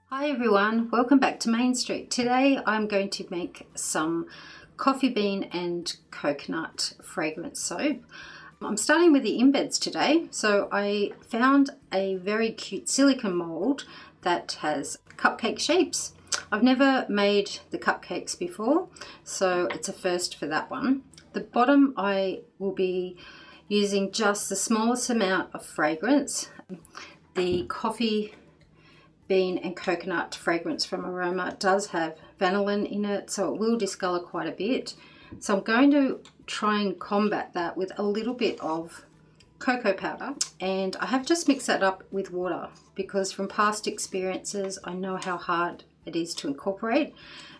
Hi everyone, welcome back to Main Street. Today I'm going to make some coffee bean and coconut fragrance soap. I'm starting with the embeds today. So I found a very cute silicone mold that has cupcake shapes. I've never made the cupcakes before, so it's a first for that one. The bottom I will be using just the smallest amount of fragrance. The coffee bean and coconut fragrance from Eroma does have vanillin in it, so it will discolor quite a bit. So I'm going to try and combat that with a little bit of cocoa powder, and I have just mixed that up with water because from past experiences I know how hard it is to incorporate,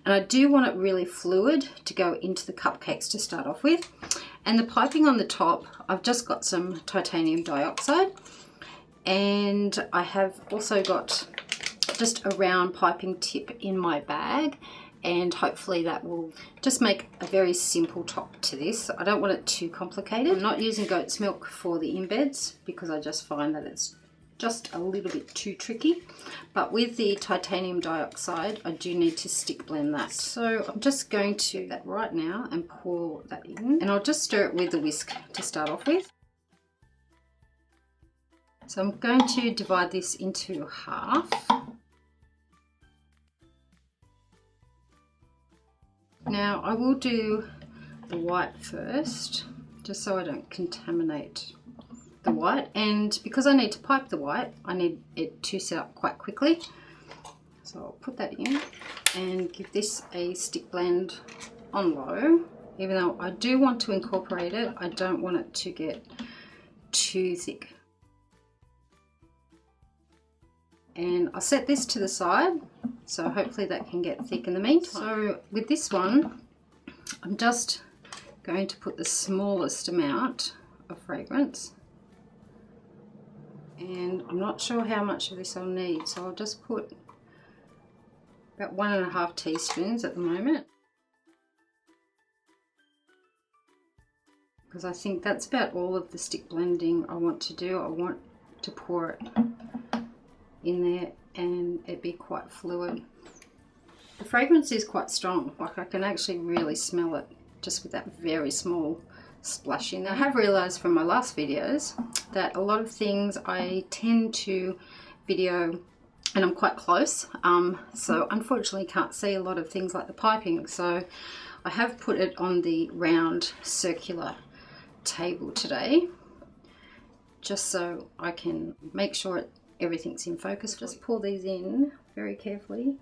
and I do want it really fluid to go into the cupcakes to start off with. And the piping on the top, I've just got some titanium dioxide, and I have also got just a round piping tip in my bag, and hopefully that will just make a very simple top to this. I don't want it too complicated. I'm not using goat's milk for the embeds because I just find that it's just a little bit too tricky, but with the titanium dioxide I do need to stick blend that. So I'm just going to do that right now and pour that in, and I'll just stir it with the whisk to start off with. So I'm going to divide this into half. Now I will do the white first, just so I don't contaminate the white, and because I need to pipe the white, I need it to set up quite quickly. So I'll put that in and give this a stick blend on low. Even though I do want to incorporate it, I don't want it to get too thick. And I'll set this to the side, so hopefully that can get thick in the meantime. So with this one, I'm just going to put the smallest amount of fragrance, and I'm not sure how much of this I'll need, so I'll just put about 1.5 teaspoons at the moment, because I think that's about all of the stick blending I want to do. I want to pour it in there and it be quite fluid. The fragrance is quite strong, like I can actually really smell it just with that very small splash in there. I have realized from my last videos that a lot of things I tend to video and I'm quite close, so unfortunately can't see a lot of things like the piping, so I have put it on the round circular table today just so I can make sure everything's in focus. Just pour these in very carefully.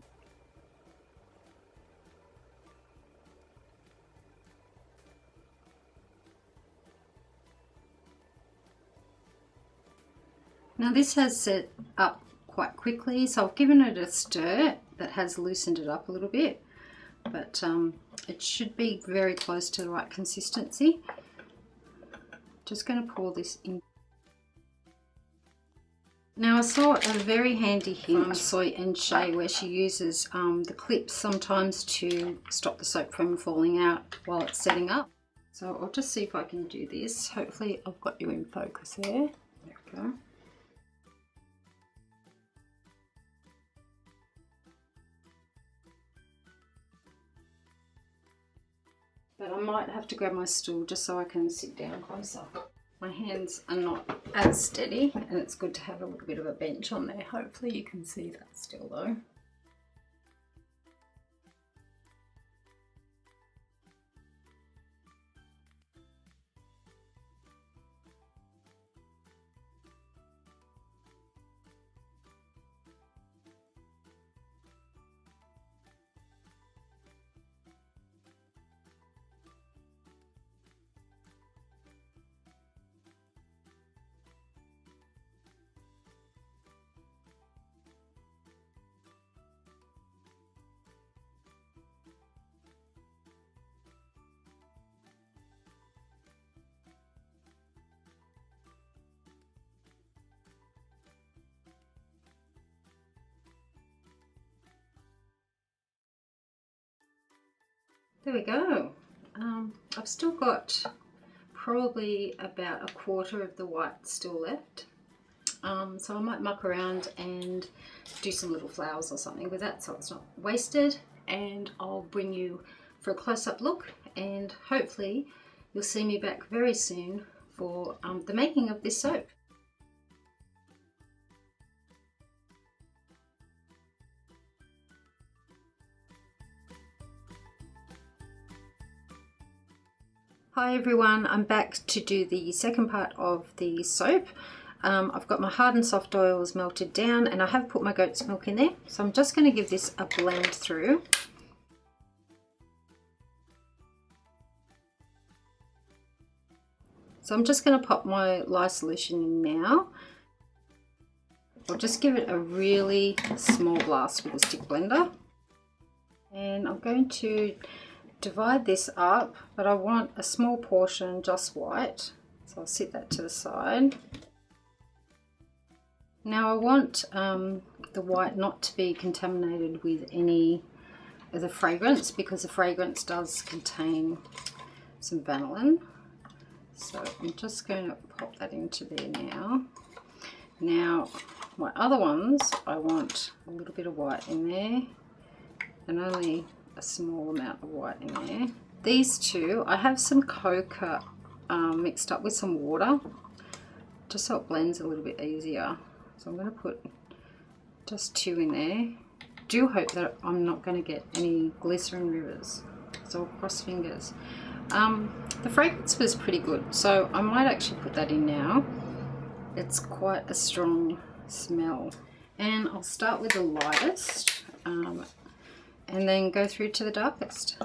Now this has set up quite quickly, so I've given it a stir that has loosened it up a little bit, but it should be very close to the right consistency. Just going to pour this in. Now I saw a very handy hint from Soy and Shay where she uses the clips sometimes to stop the soap from falling out while it's setting up. So I'll just see if I can do this. Hopefully I've got you in focus there. There we go. But I might have to grab my stool just so I can sit down closer. My hands are not as steady, and it's good to have a little bit of a bench on there. Hopefully you can see that still though. There we go. I've still got probably about 1/4 of the white still left. So I might muck around and do some little flowers or something with that so it's not wasted, and I'll bring you for a close-up look, and hopefully you'll see me back very soon for the making of this soap. Hi everyone, I'm back to do the second part of the soap. I've got my hard and soft oils melted down, and I have put my goat's milk in there. So I'm just going to give this a blend through. So I'm just going to pop my lye solution in now. I'll just give it a really small blast with a stick blender. And I'm going to divide this up, but I want a small portion just white. So I'll set that to the side. Now I want the white not to be contaminated with any of the fragrance, because the fragrance does contain some vanillin. So I'm just going to pop that into there now. Now my other ones, I want a little bit of white in there, and only a small amount of white in there. These two, I have some cocoa mixed up with some water, just so it blends a little bit easier. So I'm going to put just 2 in there. Do hope that I'm not going to get any glycerin rivers, so I'll cross fingers. The fragrance was pretty good, so I might actually put that in now. It's quite a strong smell. And I'll start with the lightest and then go through to the darkest.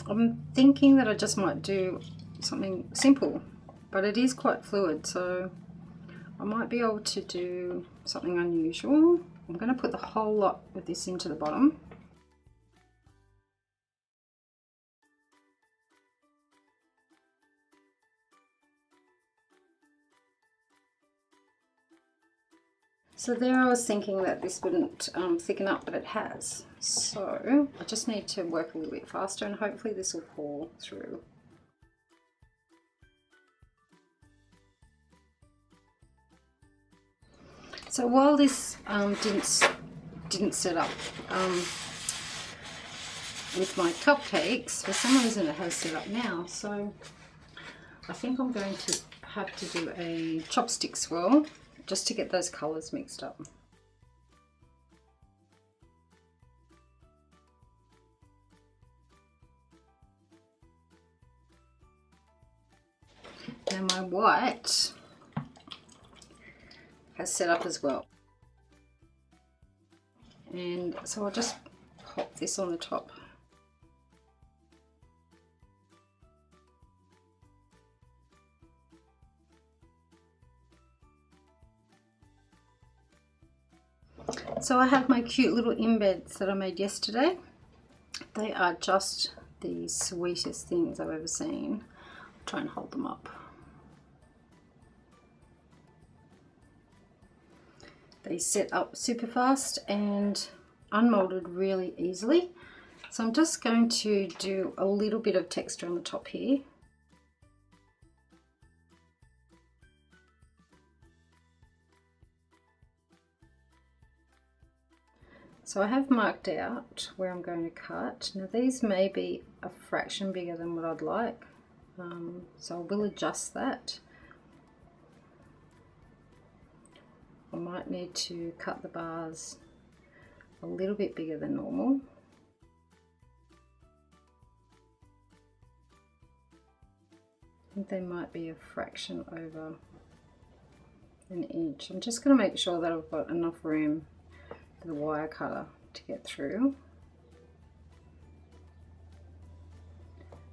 I'm thinking that I just might do something simple, but it is quite fluid, so I might be able to do something unusual. I'm going to put the whole lot of this into the bottom. So there I was thinking that this wouldn't thicken up, but it has. So I just need to work a little bit faster, and hopefully this will pour through. So while this didn't set up with my cupcakes, for some reason it has set up now. So I think I'm going to have to do a chopstick swirl just to get those colours mixed up. Now my white has set up as well, and so I'll just pop this on the top. So I have my cute little embeds that I made yesterday. They are just the sweetest things I've ever seen. I'll try and hold them up. They set up super fast and unmolded really easily. So I'm just going to do a little bit of texture on the top here. So I have marked out where I'm going to cut. Now these may be a fraction bigger than what I'd like, so I will adjust that. I might need to cut the bars a little bit bigger than normal. I think they might be a fraction over an inch. I'm just going to make sure that I've got enough room for the wire cutter to get through.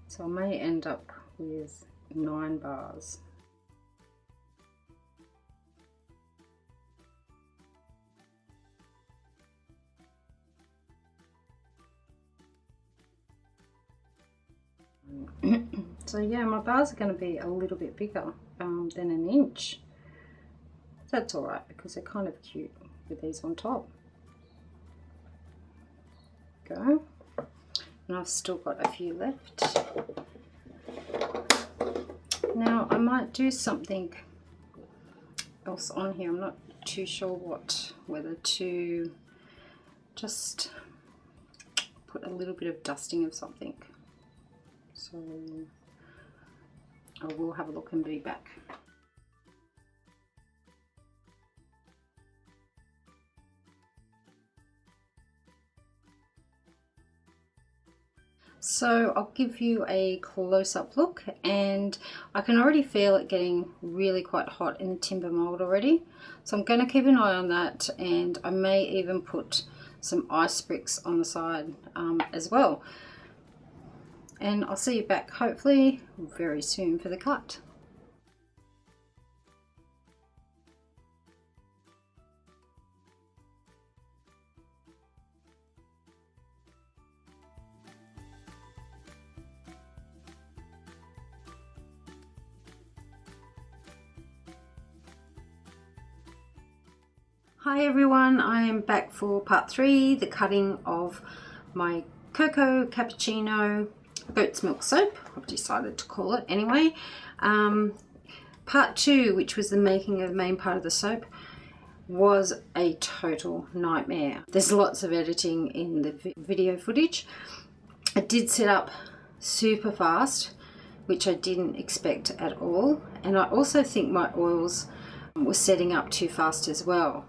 So I may end up with 9 bars. So yeah, my bars are going to be a little bit bigger than an inch. That's alright because they're kind of cute with these on top. Go. And I've still got a few left. Now I might do something else on here. I'm not too sure what, whether to just put a little bit of dusting of something. So I will have a look and be back. So I'll give you a close-up look, and I can already feel it getting really quite hot in the timber mold already. So I'm going to keep an eye on that, and I may even put some ice bricks on the side as well. And I'll see you back hopefully very soon for the cut. Hi everyone, I am back for part 3, the cutting of my Coco Cappuccino goat's milk soap. I've decided to call it anyway. Part 2, which was the making of the main part of the soap, was a total nightmare. There's lots of editing in the video footage. I did set up super fast, which I didn't expect at all, and I also think my oils were setting up too fast as well.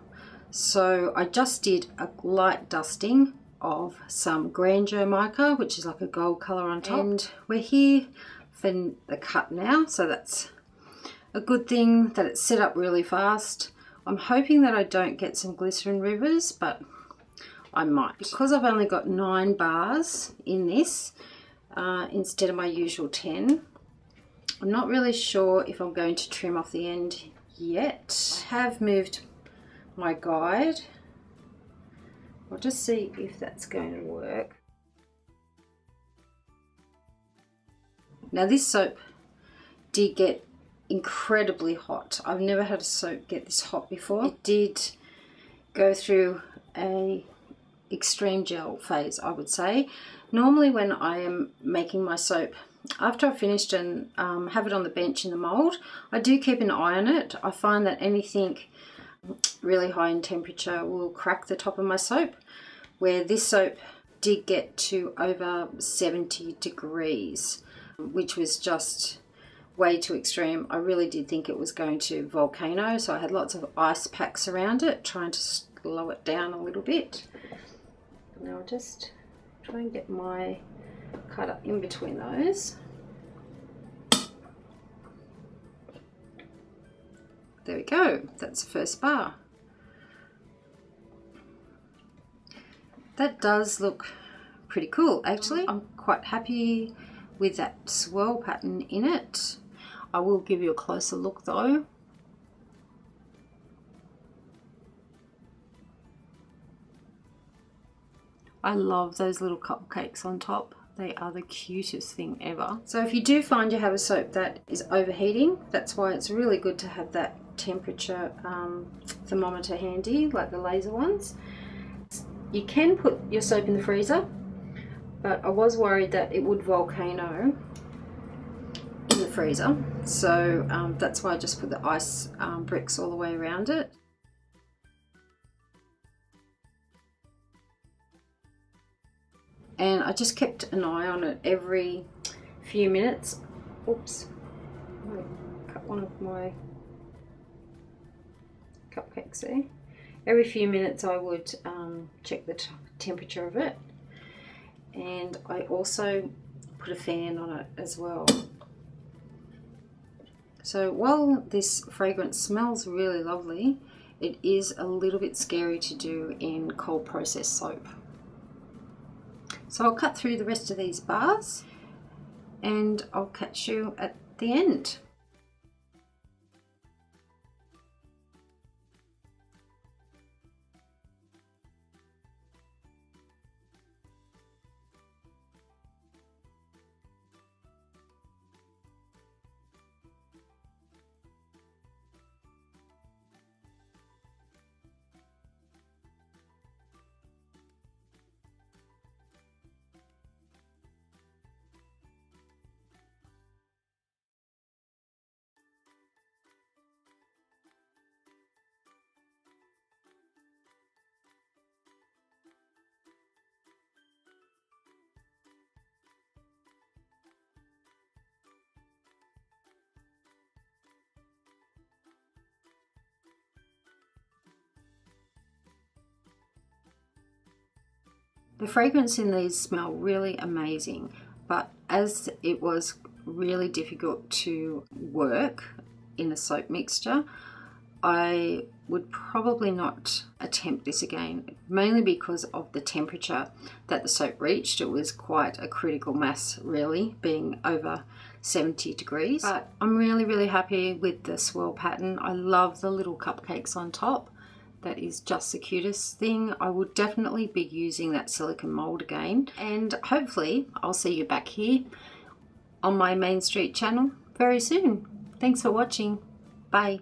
So I just did a light dusting of some Grandeur mica, which is like a gold colour on top. And we're here for the cut now, so that's a good thing that it's set up really fast. I'm hoping that I don't get some glycerin rivers, but I might. Because I've only got 9 bars in this instead of my usual 10, I'm not really sure if I'm going to trim off the end yet. I have moved my guide. I'll just see if that's going to work. Now this soap did get incredibly hot. I've never had a soap get this hot before. It did go through a extreme gel phase, I would say. Normally when I am making my soap, after I've finished and have it on the bench in the mold, I do keep an eye on it. I find that anything really high in temperature will crack the top of my soap, where this soap did get to over 70 degrees, which was just way too extreme. I really did think it was going to volcano, so I had lots of ice packs around it trying to slow it down a little bit. Now I'll just try and get my cutter in between those. There we go, that's the first bar. That does look pretty cool actually. I'm quite happy with that swirl pattern in it. I will give you a closer look though. I love those little cupcakes on top. They are the cutest thing ever. So if you do find you have a soap that is overheating, that's why it's really good to have that temperature thermometer handy, like the laser ones. You can put your soap in the freezer, but I was worried that it would volcano in the freezer. So that's why I just put the ice bricks all the way around it. And I just kept an eye on it every few minutes. Oops, I cut one of my cupcakes there. Every few minutes I would check the temperature of it, and I also put a fan on it as well. So while this fragrance smells really lovely, it is a little bit scary to do in cold processed soap. So I'll cut through the rest of these bars and I'll catch you at the end. The fragrance in these smell really amazing, but as it was really difficult to work in a soap mixture, I would probably not attempt this again, mainly because of the temperature that the soap reached. It was quite a critical mass, really, being over 70 degrees. But I'm really happy with the swirl pattern. I love the little cupcakes on top. That is just the cutest thing. I will definitely be using that silicone mold again, and hopefully I'll see you back here on my Main Street channel very soon. Thanks for watching. Bye.